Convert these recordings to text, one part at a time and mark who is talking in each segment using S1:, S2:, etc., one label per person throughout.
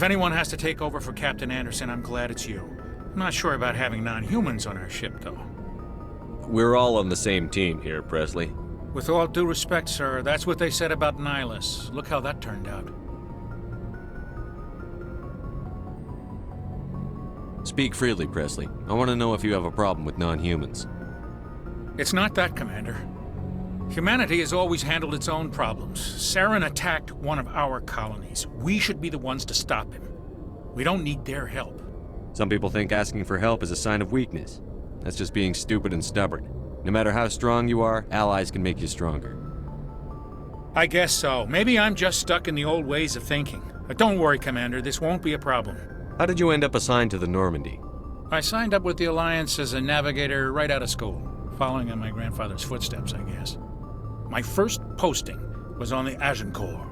S1: If anyone has to take over for Captain Anderson, I'm glad it's you. I'm not sure about having non-humans on our ship, though.
S2: We're all on the same team here, Presley.
S1: With all due respect, sir, that's what they said about Nihilus. Look how that turned out.
S2: Speak freely, Presley. I want to know if you have a problem with non-humans.
S1: It's not that, Commander. Humanity has always handled its own problems. Saren attacked one of our colonies. We should be the ones to stop him. We don't need their help.
S2: Some people think asking for help is a sign of weakness. That's just being stupid and stubborn. No matter how strong you are, allies can make you stronger.
S1: I guess so. Maybe I'm just stuck in the old ways of thinking. But don't worry, Commander. This won't be a problem.
S2: How did you end up assigned to the Normandy?
S1: I signed up with the Alliance as a navigator right out of school, following in my grandfather's footsteps, I guess. My first posting was on the Agincourt.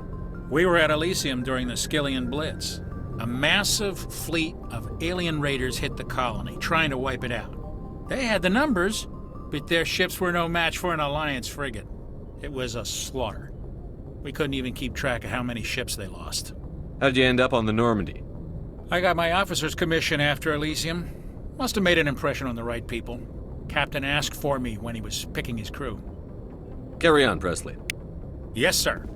S1: We were at Elysium during the Skillian Blitz. A massive fleet of alien raiders hit the colony, trying to wipe it out. They had the numbers, but their ships were no match for an Alliance frigate. It was a slaughter. We couldn't even keep track of how many ships they lost.
S2: How'd you end up on the Normandy?
S1: I got my officer's commission after Elysium. Must have made an impression on the right people. Captain asked for me when he was picking his crew.
S2: Carry on, Presley.
S1: Yes, sir.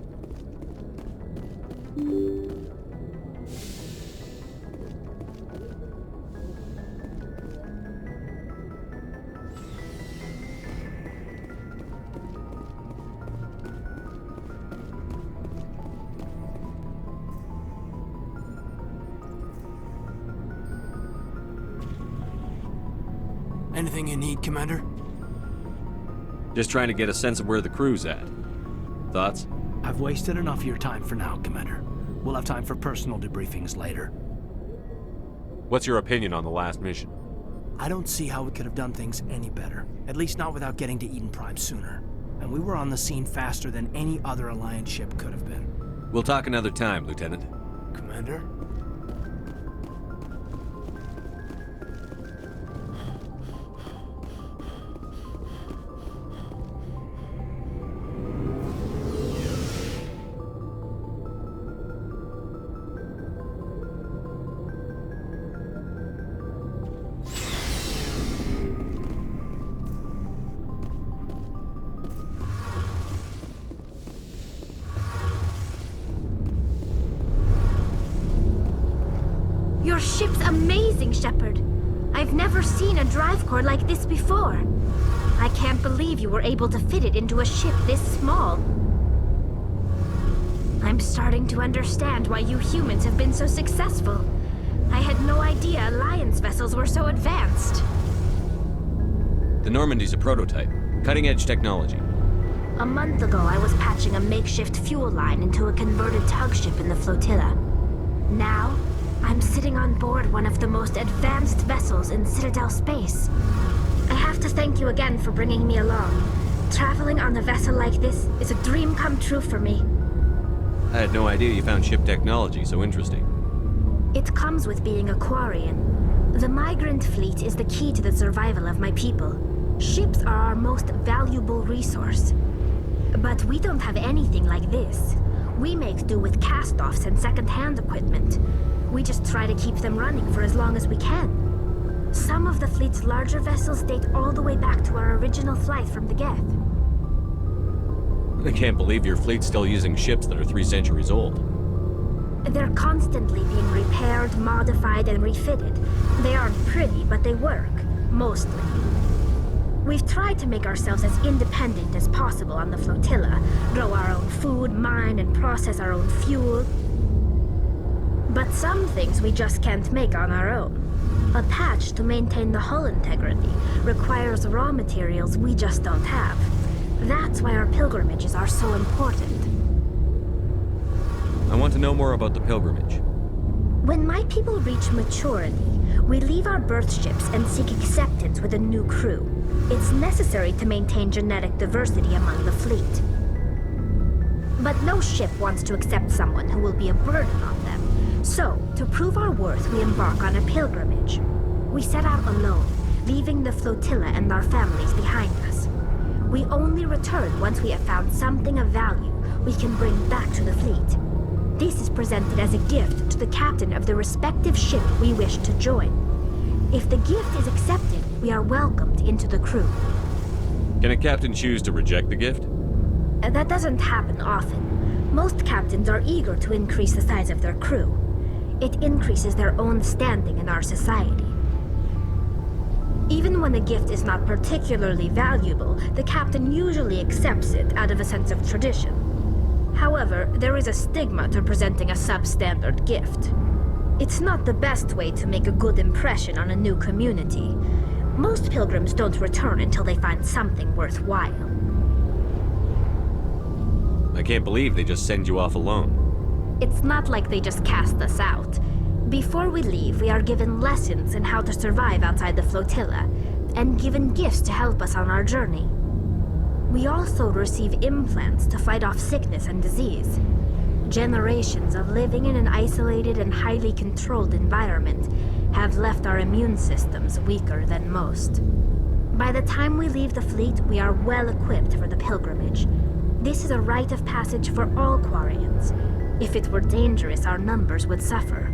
S3: Anything you need, Commander?
S2: Just trying to get a sense of where the crew's at. Thoughts?
S3: I've wasted enough of your time for now, Commander. We'll have time for personal debriefings later.
S2: What's your opinion on the last mission?
S3: I don't see how we could have done things any better. At least not without getting to Eden Prime sooner. And we were on the scene faster than any other Alliance ship could have been.
S2: We'll talk another time, Lieutenant.
S3: Commander?
S4: Your ship's amazing, Shepard. I've never seen a drive core like this before. I can't believe you were able to fit it into a ship this small. I'm starting to understand why you humans have been so successful. I had no idea Alliance vessels were so advanced.
S2: The Normandy's a prototype. Cutting-edge technology.
S4: A month ago, I was patching a makeshift fuel line into a converted tug ship in the flotilla. Now, I'm sitting on board one of the most advanced vessels in Citadel space. I have to thank you again for bringing me along. Traveling on a vessel like this is a dream come true for me.
S2: I had no idea you found ship technology so interesting.
S4: It comes with being a Quarian. The migrant fleet is the key to the survival of my people. Ships are our most valuable resource. But we don't have anything like this. We make do with cast-offs and second-hand equipment. We just try to keep them running for as long as we can. Some of the fleet's larger vessels date all the way back to our original flight from the Geth.
S2: I can't believe your fleet's still using ships that are 3 centuries old.
S4: They're constantly being repaired, modified, and refitted. They aren't pretty, but they work. Mostly. We've tried to make ourselves as independent as possible on the flotilla, grow our own food, mine, and process our own fuel. But some things we just can't make on our own. A patch to maintain the hull integrity requires raw materials we just don't have. That's why our pilgrimages are so important.
S2: I want to know more about the pilgrimage.
S4: When my people reach maturity, we leave our birth ships and seek acceptance with a new crew. It's necessary to maintain genetic diversity among the fleet. But no ship wants to accept someone who will be a burden on them. So, to prove our worth, we embark on a pilgrimage. We set out alone, leaving the flotilla and our families behind us. We only return once we have found something of value we can bring back to the fleet. This is presented as a gift to the captain of the respective ship we wish to join. If the gift is accepted, we are welcomed into the crew.
S2: Can a captain choose to reject the gift?
S4: That doesn't happen often. Most captains are eager to increase the size of their crew. It increases their own standing in our society. Even when a gift is not particularly valuable, the captain usually accepts it out of a sense of tradition. However, there is a stigma to presenting a substandard gift. It's not the best way to make a good impression on a new community. Most pilgrims don't return until they find something worthwhile.
S2: I can't believe they just send you off alone.
S4: It's not like they just cast us out. Before we leave, we are given lessons in how to survive outside the flotilla, and given gifts to help us on our journey. We also receive implants to fight off sickness and disease. Generations of living in an isolated and highly controlled environment have left our immune systems weaker than most. By the time we leave the fleet, we are well equipped for the pilgrimage. This is a rite of passage for all Quarians. If it were dangerous, our numbers would suffer.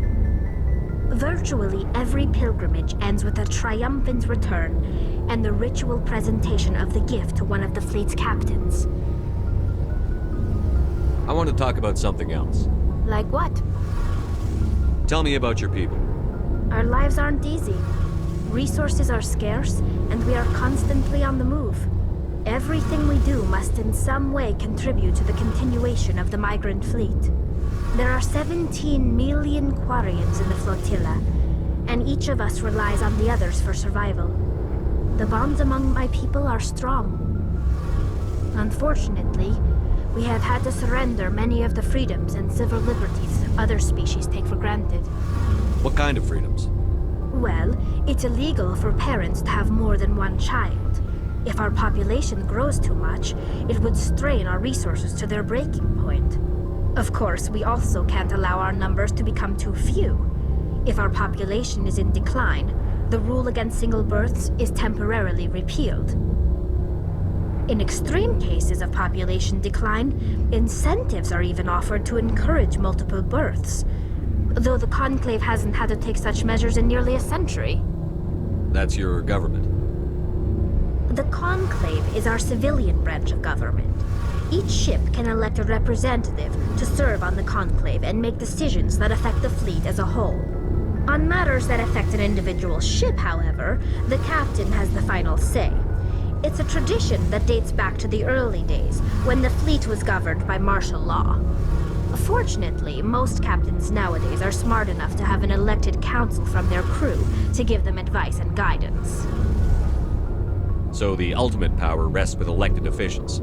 S4: Virtually every pilgrimage ends with a triumphant return and the ritual presentation of the gift to one of the fleet's captains.
S2: I want to talk about something else.
S4: Like what?
S2: Tell me about your people.
S4: Our lives aren't easy. Resources are scarce, and we are constantly on the move. Everything we do must in some way contribute to the continuation of the migrant fleet. There are 17 million Quarians in the flotilla, and each of us relies on the others for survival. The bonds among my people are strong. Unfortunately, we have had to surrender many of the freedoms and civil liberties other species take for granted.
S2: What kind of freedoms?
S4: Well, it's illegal for parents to have more than one child. If our population grows too much, it would strain our resources to their breaking point. Of course, we also can't allow our numbers to become too few. If our population is in decline, the rule against single births is temporarily repealed. In extreme cases of population decline, incentives are even offered to encourage multiple births, though the Conclave hasn't had to take such measures in nearly a century.
S2: That's your government.
S4: The Conclave is our civilian branch of government. Each ship can elect a representative to serve on the Conclave and make decisions that affect the fleet as a whole. On matters that affect an individual ship, however, the captain has the final say. It's a tradition that dates back to the early days, when the fleet was governed by martial law. Fortunately, most captains nowadays are smart enough to have an elected council from their crew to give them advice and guidance.
S2: So the ultimate power rests with elected officials.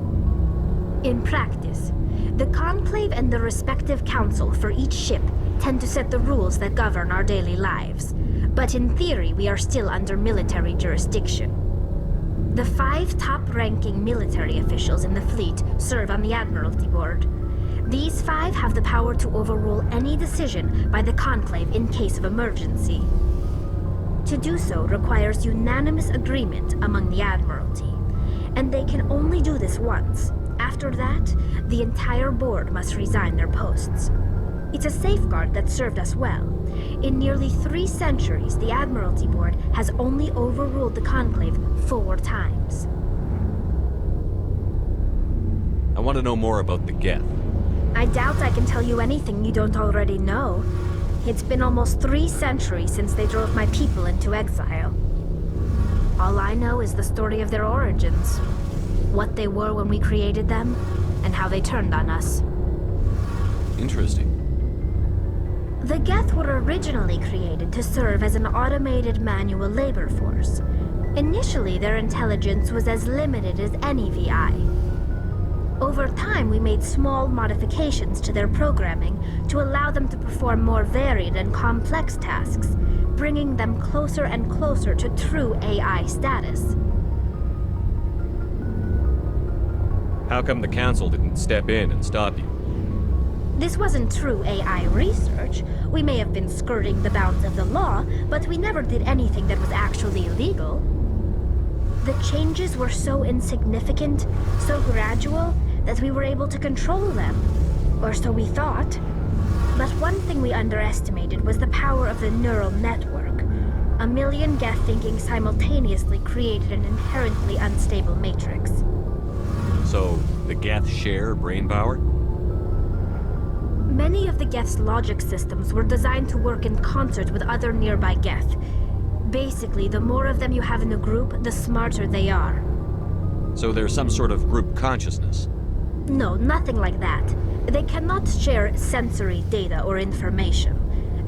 S4: In practice, the Conclave and the respective council for each ship tend to set the rules that govern our daily lives. But in theory, we are still under military jurisdiction. The 5 top-ranking military officials in the fleet serve on the Admiralty Board. These 5 have the power to overrule any decision by the Conclave in case of emergency. To do so requires unanimous agreement among the Admiralty, and they can only do this once. After that, the entire board must resign their posts. It's a safeguard that served us well. In nearly 3 centuries, the Admiralty Board has only overruled the Conclave 4 times.
S2: I want to know more about the Geth.
S4: I doubt I can tell you anything you don't already know. It's been almost 3 centuries since they drove my people into exile. All I know is the story of their origins, what they were when we created them, and how they turned on us.
S2: Interesting.
S4: The Geth were originally created to serve as an automated manual labor force. Initially, their intelligence was as limited as any VI. Over time, we made small modifications to their programming to allow them to perform more varied and complex tasks, bringing them closer and closer to true AI status.
S2: How come the Council didn't step in and stop you?
S4: This wasn't true AI research. We may have been skirting the bounds of the law, but we never did anything that was actually illegal. The changes were so insignificant, so gradual, that we were able to control them. Or so we thought. But one thing we underestimated was the power of the neural network. A million Geth thinking simultaneously created an inherently unstable matrix.
S2: So, the Geth share brain power?
S4: Many of the Geth's logic systems were designed to work in concert with other nearby Geth. Basically, the more of them you have in a group, the smarter they are.
S2: So there's some sort of group consciousness?
S4: No, nothing like that. They cannot share sensory data or information.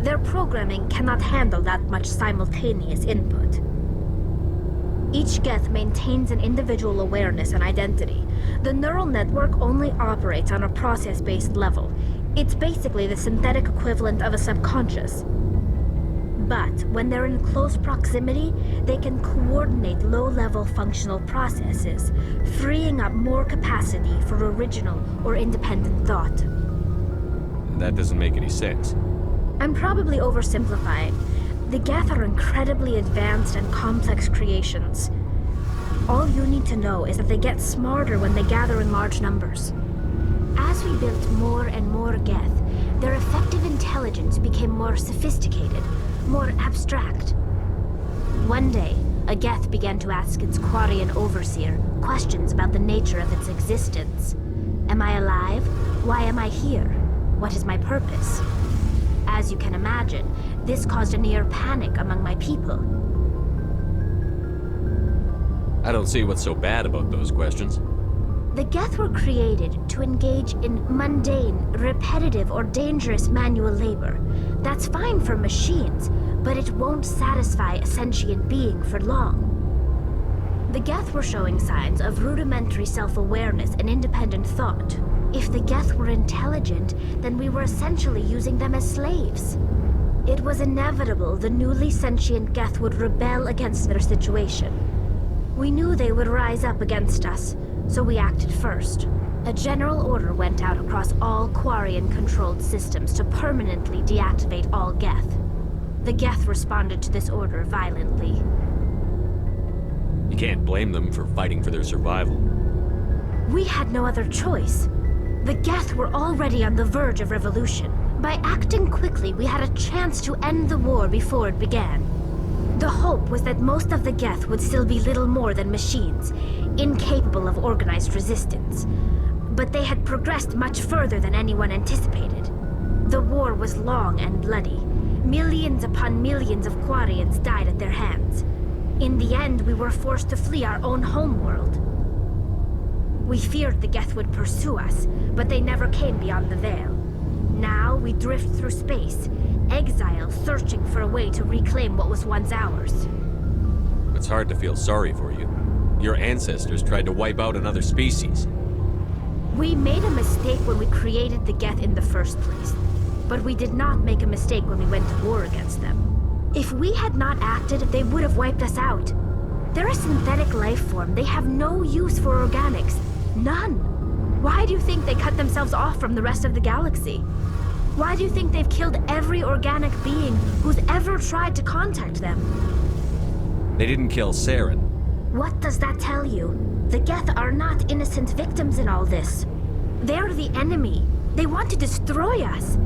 S4: Their programming cannot handle that much simultaneous input. Each Geth maintains an individual awareness and identity. The neural network only operates on a process-based level. It's basically the synthetic equivalent of a subconscious. But when they're in close proximity, they can coordinate low-level functional processes, freeing up more capacity for original or independent thought.
S2: That doesn't make any sense.
S4: I'm probably oversimplifying. The Geth are incredibly advanced and complex creations. All you need to know is that they get smarter when they gather in large numbers. As we built more and more Geth, their effective intelligence became more sophisticated, more abstract. One day, a Geth began to ask its Quarian overseer questions about the nature of its existence. Am I alive? Why am I here? What is my purpose? As you can imagine, this caused a near panic among my people.
S2: I don't see what's so bad about those questions.
S4: The Geth were created to engage in mundane, repetitive, or dangerous manual labor. That's fine for machines, but it won't satisfy a sentient being for long. The Geth were showing signs of rudimentary self-awareness and independent thought. If the Geth were intelligent, then we were essentially using them as slaves. It was inevitable the newly sentient Geth would rebel against their situation. We knew they would rise up against us, so we acted first. A general order went out across all Quarian-controlled systems to permanently deactivate all Geth. The Geth responded to this order violently.
S2: You can't blame them for fighting for their survival.
S4: We had no other choice. The Geth were already on the verge of revolution. By acting quickly, we had a chance to end the war before it began. The hope was that most of the Geth would still be little more than machines, incapable of organized resistance. But they had progressed much further than anyone anticipated. The war was long and bloody. Millions upon millions of Quarians died at their hands. In the end, we were forced to flee our own homeworld. We feared the Geth would pursue us, but they never came beyond the Veil. Now we drift through space, exile searching for a way to reclaim what was once ours.
S2: It's hard to feel sorry for you. Your ancestors tried to wipe out another species.
S4: We made a mistake when we created the Geth in the first place, but we did not make a mistake when we went to war against them. If we had not acted, they would have wiped us out. They're a synthetic life form. They have no use for organics. None. Why do you think they cut themselves off from the rest of the galaxy? Why do you think they've killed every organic being who's ever tried to contact them?
S2: They didn't kill Saren.
S4: What does that tell you? The Geth are not innocent victims in all this. They're the enemy. They want to destroy us.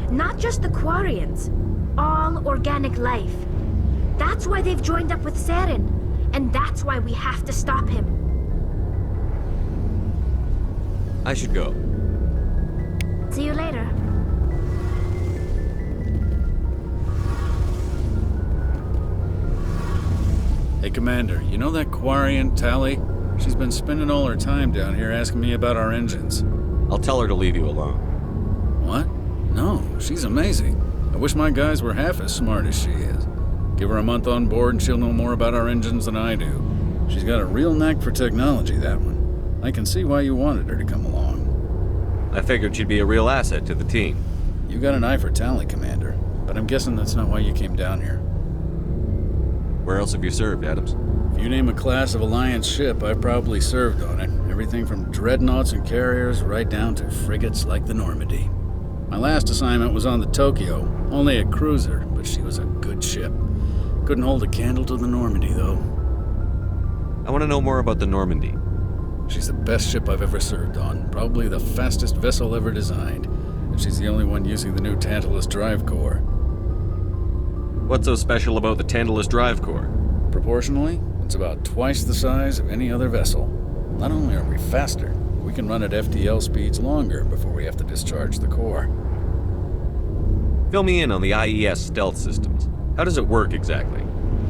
S4: Not just the Quarians. All organic life. That's why they've joined up with Saren. And that's why we have to stop him.
S2: I should go.
S4: See you later.
S5: Hey, Commander, you know that Quarian, Tally? She's been spending all her time down here asking me about our engines.
S2: I'll tell her to leave you alone.
S5: What? No, she's amazing. I wish my guys were half as smart as she is. Give her a month on board and she'll know more about our engines than I do. She's got a real knack for technology, that one. I can see why you wanted her to come along.
S2: I figured she'd be a real asset to the team.
S5: You got an eye for Tally, Commander, but I'm guessing that's not why you came down here.
S2: Where else have you served, Adams?
S5: If you name a class of Alliance ship, I've probably served on it. Everything from dreadnoughts and carriers right down to frigates like the Normandy. My last assignment was on the Tokyo, only a cruiser, but she was a good ship. Couldn't hold a candle to the Normandy, though.
S2: I want to know more about the Normandy.
S5: She's the best ship I've ever served on, probably the fastest vessel ever designed. And She's the only one using the new Tantalus drive core.
S2: What's so special about the Tantalus drive core?
S5: Proportionally, it's about twice the size of any other vessel. Not only are we faster, we can run at FTL speeds longer before we have to discharge the core.
S2: Fill me in on the IES stealth systems. How does it work exactly?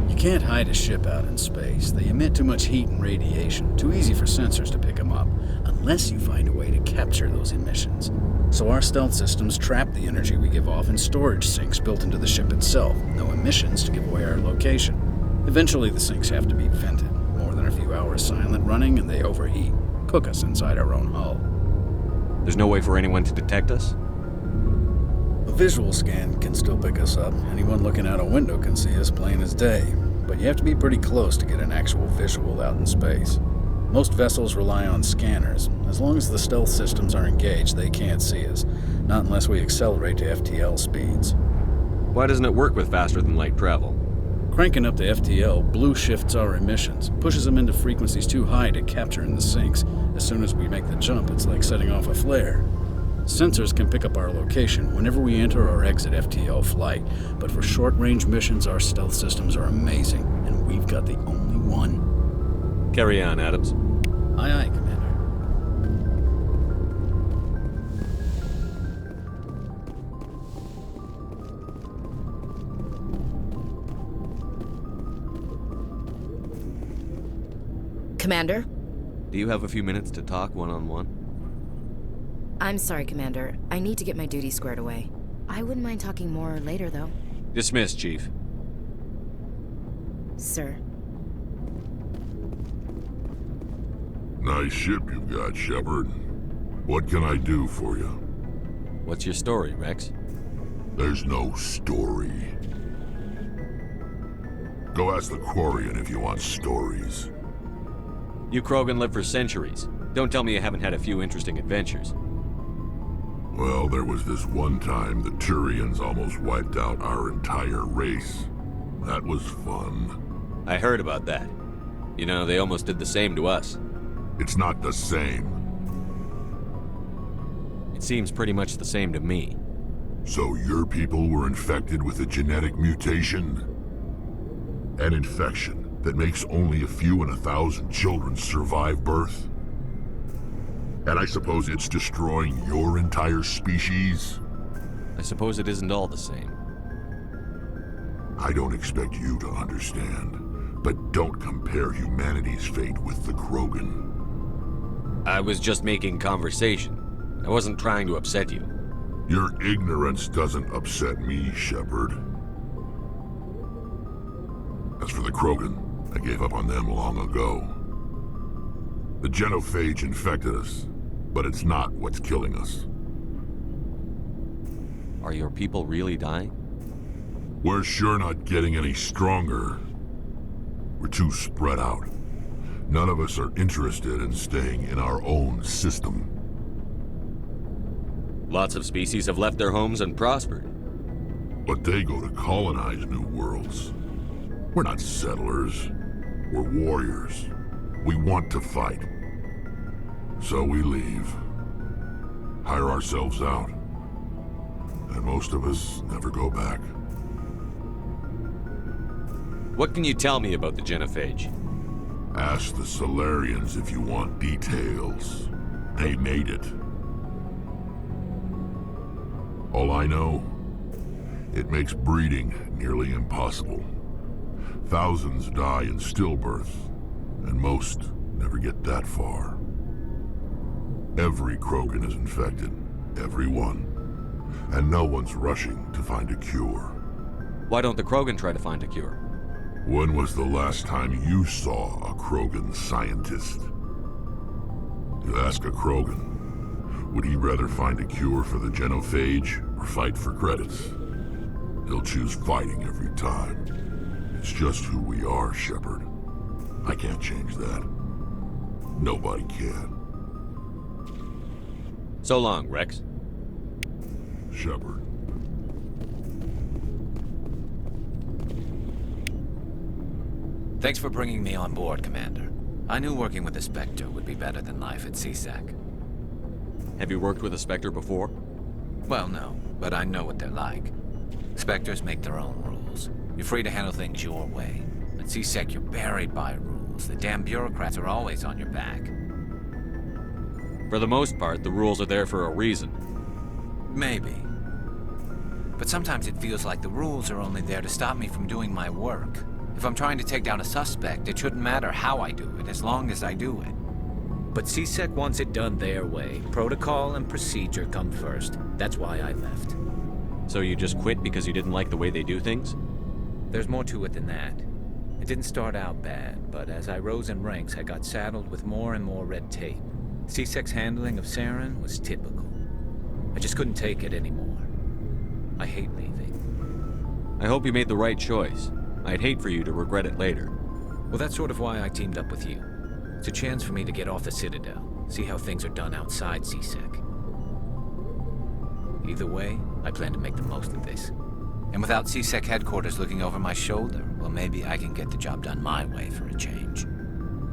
S5: You can't hide a ship out in space. They emit too much heat and radiation, too easy for sensors to pick them up, unless you find a way to capture those emissions. So our stealth systems trap the energy we give off in storage sinks built into the ship itself. No emissions to give away our location. Eventually the sinks have to be vented. More than a few hours silent running and they overheat. Cook us inside our own hull.
S2: There's no way for anyone to detect us?
S5: A visual scan can still pick us up. Anyone looking out a window can see us plain as day. But you have to be pretty close to get an actual visual out in space. Most vessels rely on scanners. As long as the stealth systems are engaged, they can't see us. Not unless we accelerate to FTL speeds.
S2: Why doesn't it work with faster than light travel?
S5: Cranking up to FTL blue shifts our emissions, pushes them into frequencies too high to capture in the sinks. As soon as we make the jump, it's like setting off a flare. Sensors can pick up our location whenever we enter or exit FTL flight, but for short-range missions, our stealth systems are amazing, and we've got the only one.
S2: Carry on, Adams.
S5: Aye, aye, Commander.
S6: Commander?
S2: Do you have a few minutes to talk one-on-one?
S6: I'm sorry, Commander. I need to get my duty squared away. I wouldn't mind talking more later, though.
S2: Dismissed, Chief.
S6: Sir.
S7: Nice ship you've got, Shepard. What can I do for you?
S2: What's your story, Rex?
S7: There's no story. Go ask the Quarian if you want stories.
S2: You Krogan lived for centuries. Don't tell me you haven't had a few interesting adventures.
S7: Well, there was this one time the Turians almost wiped out our entire race. That was fun.
S2: I heard about that. You know, they almost did the same to us.
S7: It's not the same.
S2: It seems pretty much the same to me.
S7: So your people were infected with a genetic mutation? An infection that makes only a few in 1,000 children survive birth? And I suppose it's destroying your entire species?
S2: I suppose it isn't all the same.
S7: I don't expect you to understand, but don't compare humanity's fate with the Krogan.
S2: I was just making conversation. I wasn't trying to upset you.
S7: Your ignorance doesn't upset me, Shepard. As for the Krogan, I gave up on them long ago. The genophage infected us, but it's not what's killing us.
S2: Are your people really dying?
S7: We're sure not getting any stronger. We're too spread out. None of us are interested in staying in our own system.
S2: Lots of species have left their homes and prospered.
S7: But they go to colonize new worlds. We're not settlers. We're warriors. We want to fight. So we leave. Hire ourselves out. And most of us never go back.
S2: What can you tell me about the genophage?
S7: Ask the Solarians if you want details. They made it. All I know, it makes breeding nearly impossible. Thousands die in stillbirth, and most never get that far. Every Krogan is infected, every one. And no one's rushing to find a cure.
S2: Why don't the Krogan try to find a cure?
S7: When was the last time you saw a Krogan scientist? You ask a Krogan, would he rather find a cure for the genophage or fight for credits? He'll choose fighting every time. It's just who we are, Shepard. I can't change that. Nobody can.
S2: So long, Rex.
S7: Shepard.
S8: Thanks for bringing me on board, Commander. I knew working with the Spectre would be better than life at CSAC.
S2: Have you worked with a Spectre before?
S8: Well, no, but I know what they're like. Spectres make their own rules. You're free to handle things your way. At CSEC, you're buried by rules. The damn bureaucrats are always on your back.
S2: For the most part, the rules are there for a reason.
S8: Maybe. But sometimes it feels like the rules are only there to stop me from doing my work. If I'm trying to take down a suspect, it shouldn't matter how I do it, as long as I do it. But CSEC wants it done their way. Protocol and procedure come first. That's why I left.
S2: So you just quit because you didn't like the way they do things?
S8: There's more to it than that. It didn't start out bad, but as I rose in ranks, I got saddled with more and more red tape. CSEC's handling of Saren was typical. I just couldn't take it anymore. I hate leaving.
S2: I hope you made the right choice. I'd hate for you to regret it later.
S8: Well, that's sort of why I teamed up with you. It's a chance for me to get off the Citadel, see how things are done outside CSEC. Either way, I plan to make the most of this. And without CSEC headquarters looking over my shoulder, well, maybe I can get the job done my way for a change.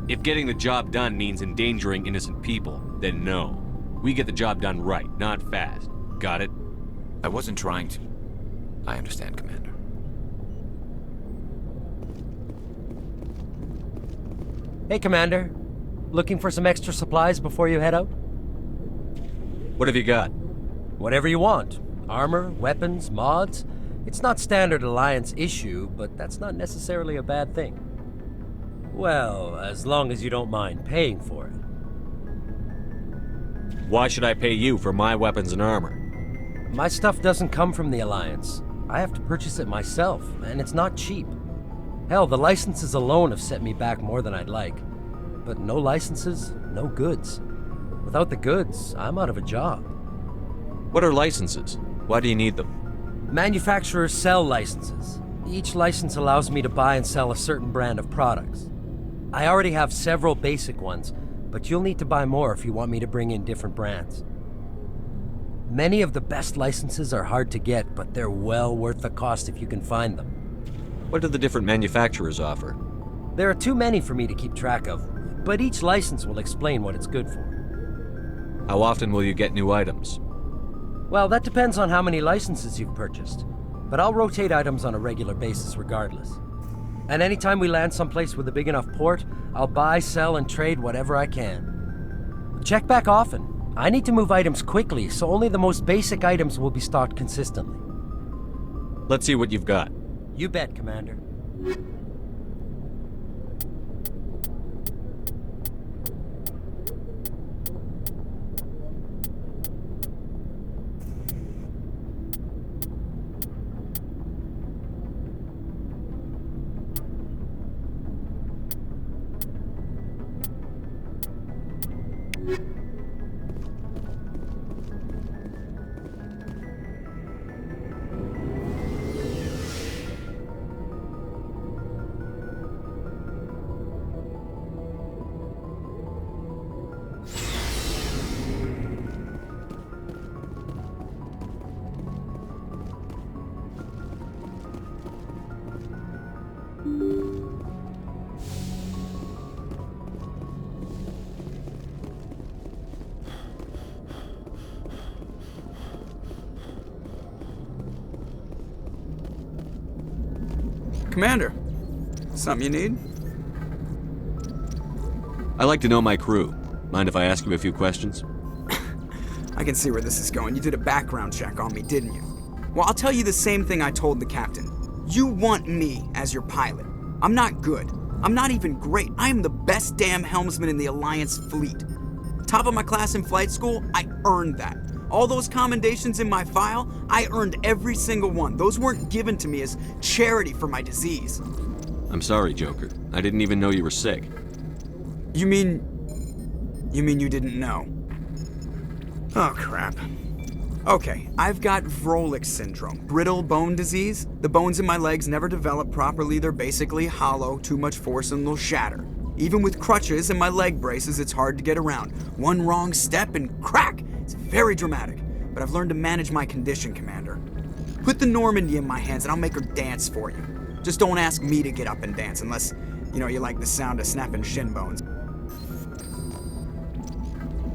S2: If getting the job done means endangering innocent people, then no. We get the job done right, not fast. Got it?
S8: I wasn't trying to. I understand, Commander.
S9: Hey, Commander. Looking for some extra supplies before you head out?
S2: What have you got?
S9: Whatever you want. Armor, weapons, mods. It's not standard Alliance issue, but that's not necessarily a bad thing. Well, as long as you don't mind paying for it.
S2: Why should I pay you for my weapons and armor?
S9: My stuff doesn't come from the Alliance. I have to purchase it myself, and it's not cheap. Hell, the licenses alone have set me back more than I'd like. But no licenses, no goods. Without the goods, I'm out of a job.
S2: What are licenses? Why do you need them?
S9: Manufacturers sell licenses. Each license allows me to buy and sell a certain brand of products. I already have several basic ones, but you'll need to buy more if you want me to bring in different brands. Many of the best licenses are hard to get, but they're well worth the cost if you can find them.
S2: What do the different manufacturers offer?
S9: There are too many for me to keep track of, but each license will explain what it's good for.
S2: How often will you get new items?
S9: Well, that depends on how many licenses you've purchased, but I'll rotate items on a regular basis regardless. And anytime we land someplace with a big enough port, I'll buy, sell, and trade whatever I can. Check back often. I need to move items quickly, so only the most basic items will be stocked consistently.
S2: Let's see what you've got.
S9: You bet, Commander.
S10: Commander, something you need?
S2: I like to know my crew. Mind if I ask you a few questions?
S10: I can see where this is going. You did a background check on me, didn't you? Well, I'll tell you the same thing I told the captain. You want me as your pilot. I'm not good. I'm not even great. I am the best damn helmsman in the Alliance fleet. Top of my class in flight school, I earned that. All those commendations in my file, I earned every single one. Those weren't given to me as charity for my disease.
S2: I'm sorry, Joker. I didn't even know you were sick.
S10: You mean you didn't know? Oh, crap. Okay, I've got Vrolik syndrome, brittle bone disease. The bones in my legs never develop properly. They're basically hollow, too much force and they'll shatter. Even with crutches and my leg braces, it's hard to get around. One wrong step and crack! It's very dramatic, but I've learned to manage my condition, Commander. Put the Normandy in my hands and I'll make her dance for you. Just don't ask me to get up and dance unless, you like the sound of snapping shin bones.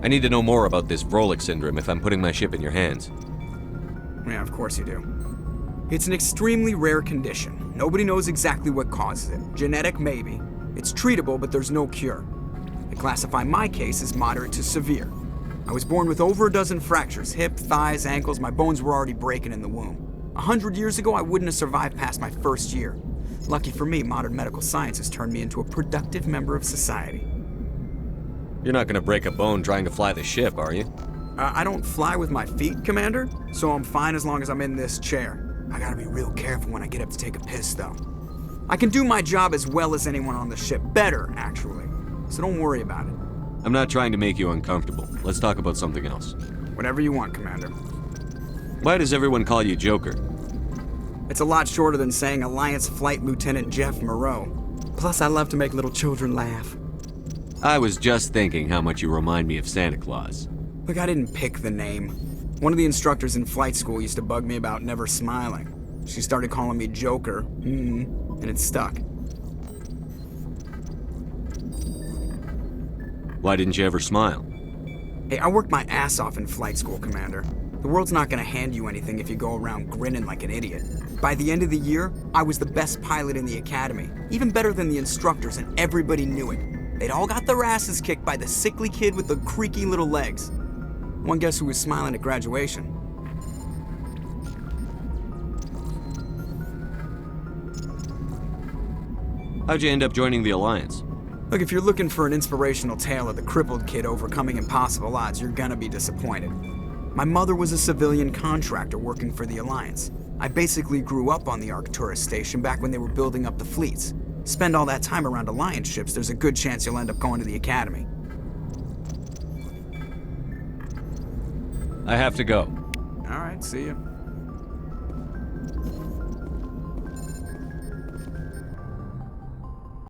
S2: I need to know more about this Vrolik syndrome if I'm putting my ship in your hands.
S10: Yeah, of course you do. It's an extremely rare condition. Nobody knows exactly what causes it. Genetic, maybe. It's treatable, but there's no cure. They classify my case as moderate to severe. I was born with over a dozen fractures, hip, thighs, ankles. My bones were already breaking in the womb. 100 years ago, I wouldn't have survived past my first year. Lucky for me, modern medical science has turned me into a productive member of society.
S2: You're not gonna break a bone trying to fly the ship, are you?
S10: I don't fly with my feet, Commander, so I'm fine as long as I'm in this chair. I gotta be real careful when I get up to take a piss, though. I can do my job as well as anyone on the ship. Better, actually. So don't worry about it.
S2: I'm not trying to make you uncomfortable. Let's talk about something else.
S10: Whatever you want, Commander.
S2: Why does everyone call you Joker?
S10: It's a lot shorter than saying Alliance Flight Lieutenant Jeff Moreau. Plus, I love to make little children laugh.
S2: I was just thinking how much you remind me of Santa Claus.
S10: Look, I didn't pick the name. One of the instructors in flight school used to bug me about never smiling. She started calling me Joker, and it stuck.
S2: Why didn't you ever smile?
S10: Hey, I worked my ass off in flight school, Commander. The world's not gonna hand you anything if you go around grinning like an idiot. By the end of the year, I was the best pilot in the academy, even better than the instructors, and everybody knew it. They'd all got their asses kicked by the sickly kid with the creaky little legs. One guess who was smiling at graduation?
S2: How'd you end up joining the Alliance?
S10: Look, if you're looking for an inspirational tale of the crippled kid overcoming impossible odds, you're gonna be disappointed. My mother was a civilian contractor working for the Alliance. I basically grew up on the Arcturus station back when they were building up the fleets. Spend all that time around Alliance ships, there's a good chance you'll end up going to the Academy.
S2: I have to go.
S10: All right, see you.